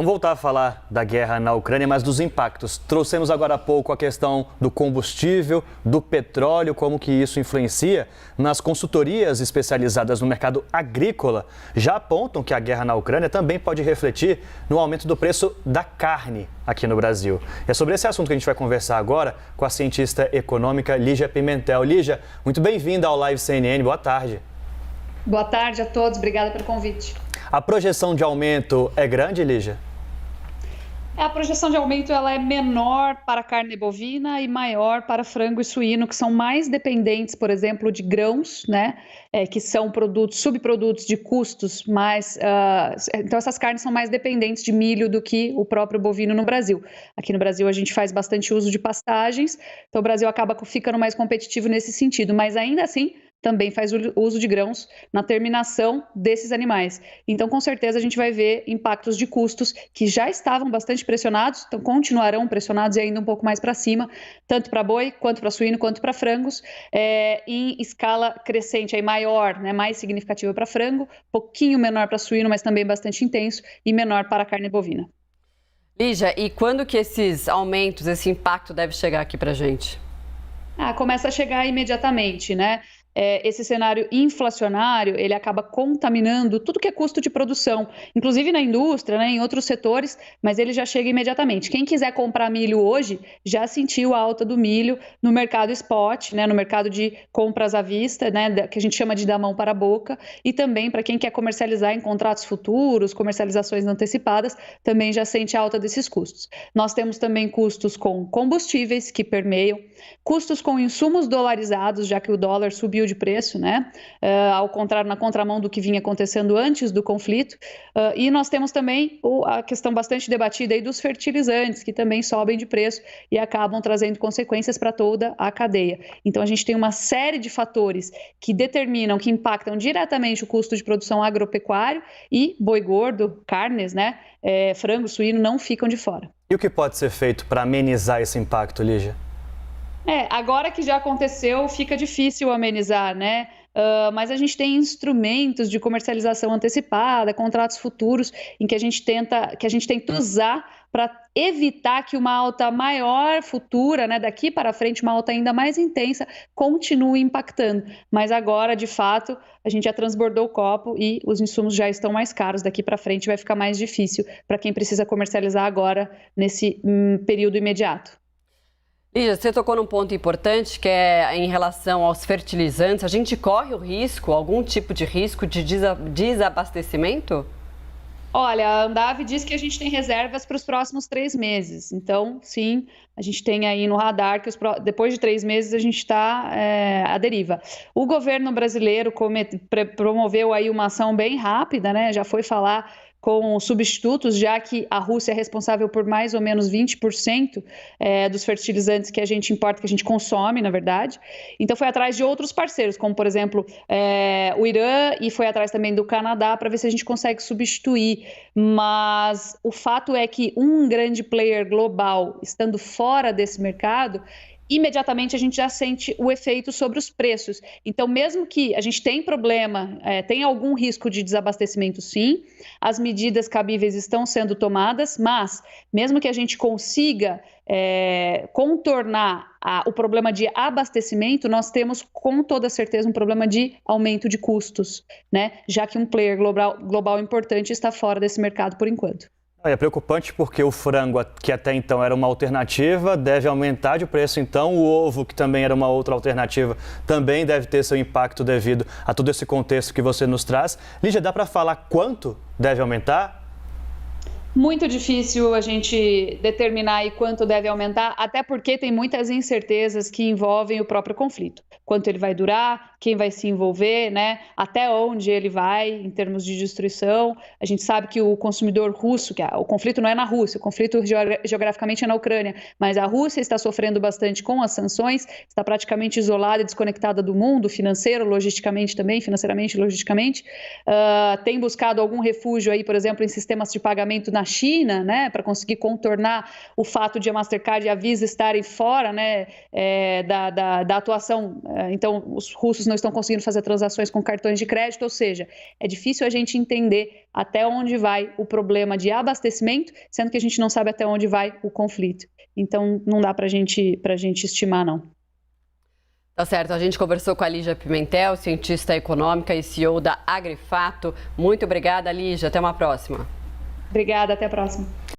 Vamos voltar a falar da guerra na Ucrânia, mas dos impactos. Trouxemos agora há pouco a questão do combustível, do petróleo, como que isso influencia. Nas consultorias especializadas no mercado agrícola, já apontam que a guerra na Ucrânia também pode refletir no aumento do preço da carne aqui no Brasil. É sobre esse assunto que a gente vai conversar agora com a cientista econômica Lígia Pimentel. Lígia, muito bem-vinda ao Live CNN, boa tarde. Boa tarde a todos, obrigada pelo convite. A projeção de aumento é grande, Lígia? A projeção de aumento ela é menor para a carne bovina e maior para frango e suíno, que são mais dependentes, por exemplo, de grãos, né? Que são subprodutos de custos mais. Então, essas carnes são mais dependentes de milho do que o próprio bovino no Brasil. Aqui no Brasil, a gente faz bastante uso de pastagens, então o Brasil acaba ficando mais competitivo nesse sentido, mas ainda assim também faz uso de grãos na terminação desses animais. Então, com certeza, a gente vai ver impactos de custos que já estavam bastante pressionados, então continuarão pressionados e ainda um pouco mais para cima, tanto para boi, quanto para suíno, quanto para frangos, em escala crescente, aí maior, né, mais significativa para frango, pouquinho menor para suíno, mas também bastante intenso, e menor para a carne bovina. Lígia, e quando que esses aumentos, esse impacto deve chegar aqui para a gente? Começa a chegar imediatamente, né? Esse cenário inflacionário, ele acaba contaminando tudo que é custo de produção, inclusive na indústria, né, em outros setores, mas ele já chega imediatamente. Quem quiser comprar milho hoje já sentiu a alta do milho no mercado spot, né, no mercado de compras à vista, né, que a gente chama de da mão para a boca, e também para quem quer comercializar em contratos futuros, comercializações antecipadas, também já sente a alta desses custos. Nós temos também custos com combustíveis que permeiam, custos com insumos dolarizados, já que o dólar subiu de preço, né? Ao contrário, na contramão do que vinha acontecendo antes do conflito. E nós temos também a questão bastante debatida aí dos fertilizantes, que também sobem de preço e acabam trazendo consequências para toda a cadeia. Então, a gente tem uma série de fatores que determinam, que impactam diretamente o custo de produção agropecuário e boi gordo, carnes, né? Frango, suíno não ficam de fora. E o que pode ser feito para amenizar esse impacto, Lígia? Agora que já aconteceu, fica difícil amenizar, né? Mas a gente tem instrumentos de comercialização antecipada, contratos futuros, em que a gente tenta usar para evitar que uma alta maior futura, né, daqui para frente, uma alta ainda mais intensa, continue impactando. Mas agora, de fato, a gente já transbordou o copo e os insumos já estão mais caros. Daqui para frente vai ficar mais difícil para quem precisa comercializar agora, nesse período imediato. Lígia, você tocou num ponto importante, que é em relação aos fertilizantes. A gente corre o risco, algum tipo de risco de desabastecimento? Olha, a Andav diz que a gente tem reservas para os próximos 3 meses. Então, sim, a gente tem aí no radar que depois de 3 meses a gente está à deriva. O governo brasileiro promoveu aí uma ação bem rápida, né? Já foi falar com substitutos, já que a Rússia é responsável por mais ou menos 20% dos fertilizantes que a gente importa, que a gente consome, na verdade. Então, foi atrás de outros parceiros, como, por exemplo, o Irã, e foi atrás também do Canadá, para ver se a gente consegue substituir. Mas o fato é que um grande player global, estando fora desse mercado, imediatamente a gente já sente o efeito sobre os preços. Então, mesmo que a gente tenha problema, tem algum risco de desabastecimento, sim, as medidas cabíveis estão sendo tomadas, mas mesmo que a gente consiga contornar o problema de abastecimento, nós temos com toda certeza um problema de aumento de custos, né? Já que um player global importante está fora desse mercado por enquanto. É preocupante porque o frango, que até então era uma alternativa, deve aumentar de preço. Então, o ovo, que também era uma outra alternativa, também deve ter seu impacto devido a todo esse contexto que você nos traz. Lígia, dá para falar quanto deve aumentar? Muito difícil a gente determinar aí quanto deve aumentar, até porque tem muitas incertezas que envolvem o próprio conflito. Quanto ele vai durar, quem vai se envolver, né? Até onde ele vai em termos de destruição. A gente sabe que o consumidor russo, o conflito não é na Rússia, o conflito geograficamente é na Ucrânia, mas a Rússia está sofrendo bastante com as sanções, está praticamente isolada e desconectada do mundo, financeiro, logisticamente também, financeiramente e logisticamente. Tem buscado algum refúgio aí, por exemplo, em sistemas de pagamento na China, né, para conseguir contornar o fato de a Mastercard e a Visa estarem fora, né, da atuação. Então, os russos não estão conseguindo fazer transações com cartões de crédito, ou seja, é difícil a gente entender até onde vai o problema de abastecimento, sendo que a gente não sabe até onde vai o conflito. Então, não dá para a gente estimar, não. Tá certo, a gente conversou com a Lígia Pimentel, cientista econômica e CEO da Agrifato. Muito obrigada, Lígia. Até uma próxima. Obrigada, até a próxima.